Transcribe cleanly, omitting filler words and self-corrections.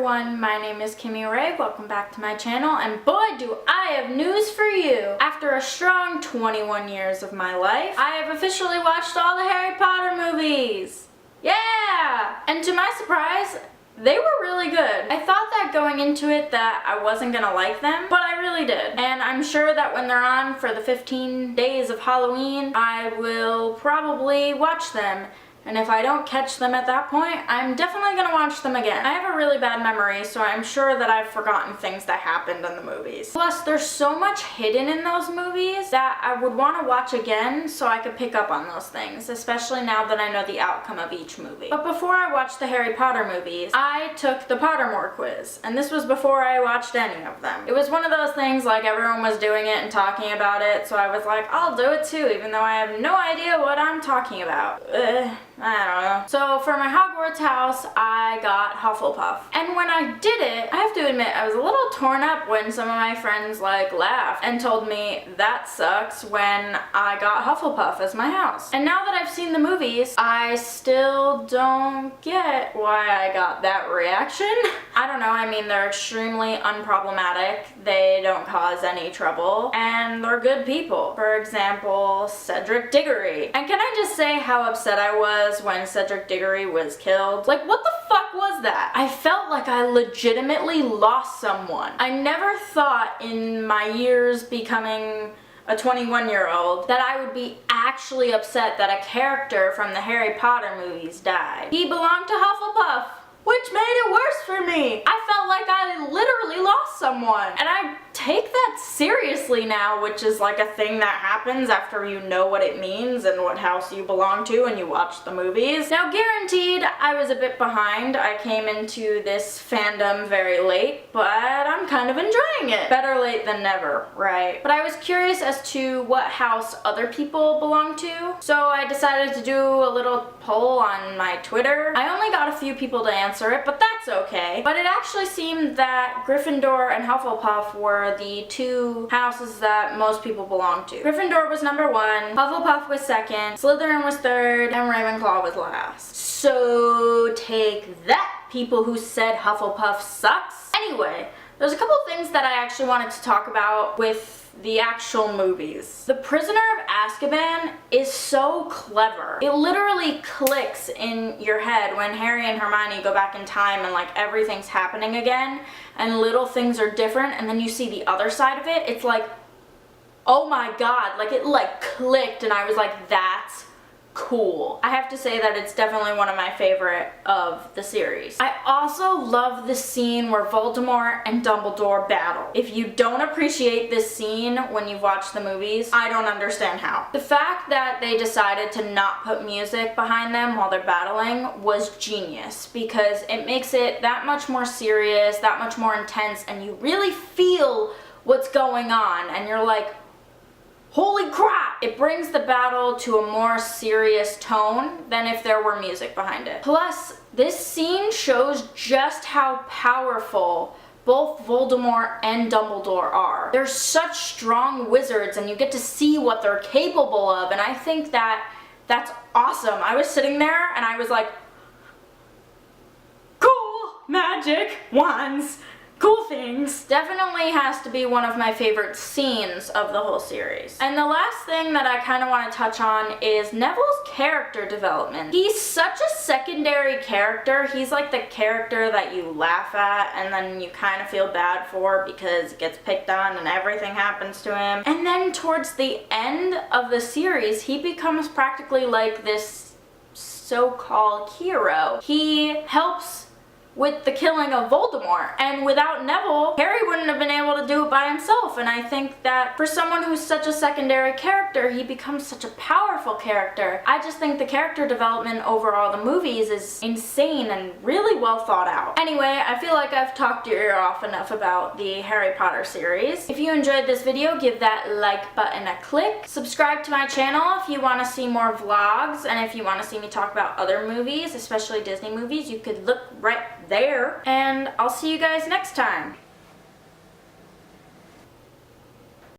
everyone, my name is Kimmi. Welcome back to my channel, and boy do I have news for you! After a strong 21 years of my life, I have officially watched all the Harry Potter movies! Yeah! And to my surprise, they were really good. I thought that going into it that I wasn't gonna like them, but I really did. And I'm sure that when they're on for the 15 days of Halloween, I will probably watch them. And if I don't catch them at that point, I'm definitely gonna watch them again. I have a really bad memory, so I'm sure that I've forgotten things that happened in the movies. Plus, there's so much hidden in those movies that I would want to watch again so I could pick up on those things, especially now that I know the outcome of each movie. But before I watched the Harry Potter movies, I took the Pottermore quiz, and this was before I watched any of them. It was one of those things like everyone was doing it and talking about it, so I was like, I'll do it too, even though I have no idea what I'm talking about. I don't know. So for my Hogwarts house, I got Hufflepuff. And when I did it, I have to admit, I was a little torn up when some of my friends laughed and told me that sucks when I got Hufflepuff as my house. And now that I've seen the movies, I still don't get why I got that reaction. I don't know, I mean, they're extremely unproblematic, they don't cause any trouble, and they're good people. For example, Cedric Diggory. And can I just say how upset I was when Cedric Diggory was killed? Like, what the fuck was that? I felt like I legitimately lost someone. I never thought in my years becoming a 21-year-old that I would be actually upset that a character from the Harry Potter movies died. He belonged to Hufflepuff, which made it worse for me. I felt like I literally lost someone. And I take that seriously now, which is like a thing that happens after you know what it means and what house you belong to and you watch the movies. Now, guaranteed, I was a bit behind. I came into this fandom very late, but I'm kind of enjoying it. Better late than never, right? But I was curious as to what house other people belong to, so I decided to do a little poll on my Twitter. I only got a few people to answer it, but that's okay. But it actually seemed that Gryffindor and Hufflepuff were the two houses that most people belong to. Gryffindor was number 1, Hufflepuff was 2nd, Slytherin was 3rd, and Ravenclaw was last. So take that, people who said Hufflepuff sucks. Anyway, there's a couple things that I actually wanted to talk about with the actual movies. The Prisoner of Azkaban is so clever. It literally clicks in your head when Harry and Hermione go back in time and everything's happening again and little things are different, and then you see the other side of it. It's like, oh my god, it clicked, and I was like, that's cool. I have to say that it's definitely one of my favorite of the series. I also love the scene where Voldemort and Dumbledore battle. If you don't appreciate this scene when you've watched the movies, I don't understand how. The fact that they decided to not put music behind them while they're battling was genius, because it makes it that much more serious, that much more intense, and you really feel what's going on, and you're like, holy crap! It brings the battle to a more serious tone than if there were music behind it. Plus, this scene shows just how powerful both Voldemort and Dumbledore are. They're such strong wizards, and you get to see what they're capable of, and I think that that's awesome. I was sitting there and I was like, cool, magic, wands, cool things. Definitely has to be one of my favorite scenes of the whole series. And the last thing that I kind of want to touch on is Neville's character development. He's such a secondary character. He's like the character that you laugh at and then you kind of feel bad for because it gets picked on and everything happens to him. And then towards the end of the series, he becomes practically like this so-called hero. He helps with the killing of Voldemort, and without Neville, Harry wouldn't have been able to do it by himself. And I think that for someone who's such a secondary character, he becomes such a powerful character. I just think the character development over all the movies is insane and really well thought out. Anyway, I feel like I've talked your ear off enough about the Harry Potter series. If you enjoyed this video, give that like button a click. Subscribe to my channel if you want to see more vlogs, and if you want to see me talk about other movies, especially Disney movies, you could look right there. And I'll see you guys next time.